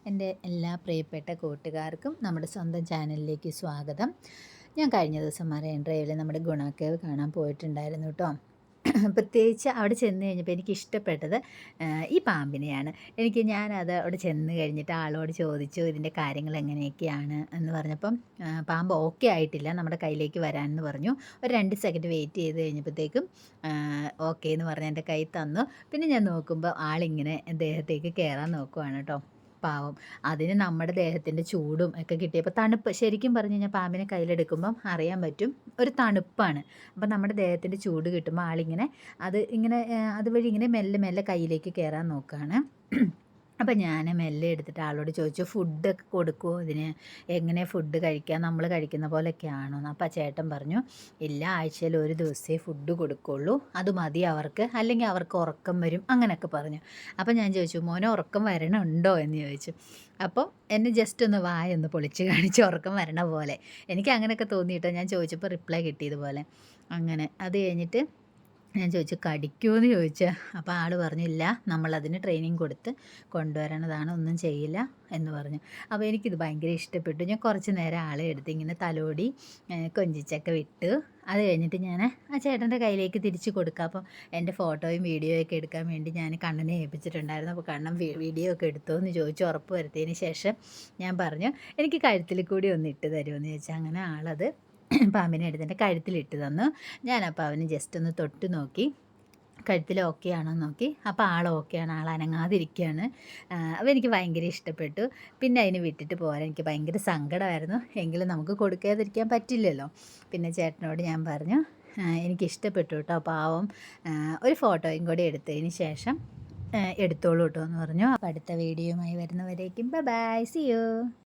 എൻ്റെ എല്ലാ പ്രിയപ്പെട്ട കൂട്ടുകാർക്കും നമ്മുടെ സ്വന്തം ചാനലിലേക്ക് സ്വാഗതം. ഞാൻ കഴിഞ്ഞ ദിവസം മറൈൻ ഡ്രൈവിൽ നമ്മുടെ ഗുണ കേവ് കാണാൻ പോയിട്ടുണ്ടായിരുന്നു കേട്ടോ. പ്രത്യേകിച്ച് അവിടെ ചെന്ന് കഴിഞ്ഞപ്പോൾ എനിക്ക് ഇഷ്ടപ്പെട്ടത് ഈ പാമ്പിനെയാണ്. ഞാനത് അവിടെ ചെന്ന് കഴിഞ്ഞിട്ട് ആളോട് ചോദിച്ചു ഇതിൻ്റെ കാര്യങ്ങൾ എങ്ങനെയൊക്കെയാണ് എന്ന് പറഞ്ഞപ്പം പാമ്പ് ഓക്കെ ആയിട്ടില്ല, നമ്മുടെ കയ്യിലേക്ക് വരാമെന്ന് പറഞ്ഞു. ഒരു 2 സെക്കൻഡ് വെയിറ്റ് ചെയ്ത് കഴിഞ്ഞപ്പോഴത്തേക്കും ഓക്കെ എന്ന് പറഞ്ഞ് എൻ്റെ കൈ തന്നു. പിന്നെ ഞാൻ നോക്കുമ്പോൾ ആളിങ്ങനെ ദേഹത്തേക്ക് കയറാൻ നോക്കുവാണ് കേട്ടോ. പാവം, അതിന് നമ്മുടെ ദേഹത്തിൻ്റെ ചൂടും ഒക്കെ കിട്ടിയപ്പോൾ തണുപ്പ്, ശരിക്കും പറഞ്ഞു കഴിഞ്ഞാൽ പാമ്പിനെ കയ്യിലെടുക്കുമ്പം അറിയാൻ പറ്റും ഒരു തണുപ്പാണ്. അപ്പം നമ്മുടെ ദേഹത്തിൻ്റെ ചൂട് കിട്ടുമ്പോൾ ആളിങ്ങനെ അതുവഴി ഇങ്ങനെ മെല്ലെ മെല്ലെ കയ്യിലേക്ക് കയറാൻ നോക്കുകയാണ്. അപ്പം ഞാൻ മെല്ലെ എടുത്തിട്ട് ആളോട് ചോദിച്ചു, ഫുഡൊക്കെ കൊടുക്കുമോ ഇതിന്, എങ്ങനെ ഫുഡ് കഴിക്കുക, നമ്മൾ കഴിക്കുന്ന പോലെയൊക്കെയാണോ എന്ന്. അപ്പം ചേട്ടൻ പറഞ്ഞു, ഇല്ല, ആഴ്ചയിൽ ഒരു ദിവസമേ ഫുഡ് കൊടുക്കുള്ളൂ, അത് മതി അവർക്ക്, അല്ലെങ്കിൽ അവർക്ക് ഉറക്കം വരും, അങ്ങനെയൊക്കെ പറഞ്ഞു. അപ്പം ഞാൻ ചോദിച്ചു, മോനെ ഉറക്കം വരണുണ്ടോ എന്ന് ചോദിച്ചു. അപ്പം എന്നെ ജസ്റ്റ് ഒന്ന് വായൊന്ന് പൊളിച്ച് കാണിച്ച് ഉറക്കം വരണ പോലെ എനിക്ക് അങ്ങനെയൊക്കെ തോന്നിയിട്ടോ. ഞാൻ ചോദിച്ചപ്പോൾ റിപ്ലൈ കിട്ടിയതുപോലെ. അങ്ങനെ അത് കഴിഞ്ഞിട്ട് ഞാൻ ചോദിച്ചു, കടിക്കുമോ എന്ന് ചോദിച്ചാൽ അപ്പോൾ ആൾ പറഞ്ഞില്ല, നമ്മളതിന് ട്രെയിനിങ് കൊടുത്ത് കൊണ്ടുവരണതാണ്, ഒന്നും ചെയ്യില്ല എന്ന് പറഞ്ഞു. അപ്പോൾ എനിക്കിത് ഭയങ്കര ഇഷ്ടപ്പെട്ടു. ഞാൻ കുറച്ച് നേരം ആളെ എടുത്ത് ഇങ്ങനെ തലോടി കൊഞ്ചിച്ചൊക്കെ വിട്ടു. അത് കഴിഞ്ഞിട്ട് ഞാൻ ആ ചേട്ടൻ്റെ കയ്യിലേക്ക് തിരിച്ച് കൊടുക്കുക. അപ്പം എൻ്റെ ഫോട്ടോയും വീഡിയോയും ഒക്കെ എടുക്കാൻ വേണ്ടി ഞാൻ കണ്ണനെ ഏൽപ്പിച്ചിട്ടുണ്ടായിരുന്നു. അപ്പോൾ കണ്ണൻ വീഡിയോ ഒക്കെ എടുത്തോ എന്ന് ചോദിച്ചു. ഉറപ്പ് വരുത്തിയതിന് ശേഷം ഞാൻ പറഞ്ഞു, എനിക്ക് കഴുത്തിൽ കൂടി ഒന്ന് ഇട്ട് തരുമോ ചോദിച്ചാൽ. അങ്ങനെ ആളത് പാമ്പിനെ എടുത്ത് എൻ്റെ കഴുത്തിലിട്ട് തന്നു. ഞാനപ്പോൾ അവന് ജസ്റ്റ് ഒന്ന് തൊട്ട് നോക്കി, കഴുത്തിൽ ഓക്കെ ആണോ നോക്കി. അപ്പോൾ ആൾ ഓക്കെയാണ്, ആൾ അനങ്ങാതിരിക്കുകയാണ്. അപ്പോൾ എനിക്ക് ഭയങ്കര ഇഷ്ടപ്പെട്ടു. പിന്നെ അതിന് വിട്ടിട്ട് പോരാൻ എനിക്ക് ഭയങ്കര സങ്കടമായിരുന്നു. എങ്കിലും നമുക്ക് കൊടുക്കാതിരിക്കാൻ പറ്റില്ലല്ലോ. പിന്നെ ചേട്ടനോട് ഞാൻ പറഞ്ഞു, എനിക്കിഷ്ടപ്പെട്ടു കേട്ടോ പാവം, ഒരു ഫോട്ടോയും കൂടി എടുത്തതിന് ശേഷം എടുത്തോളൂ കേട്ടോ എന്ന് പറഞ്ഞു. അപ്പോൾ അടുത്ത വീഡിയോയുമായി വരുന്നവരേക്കും ബൈ ബൈ, സീ യു.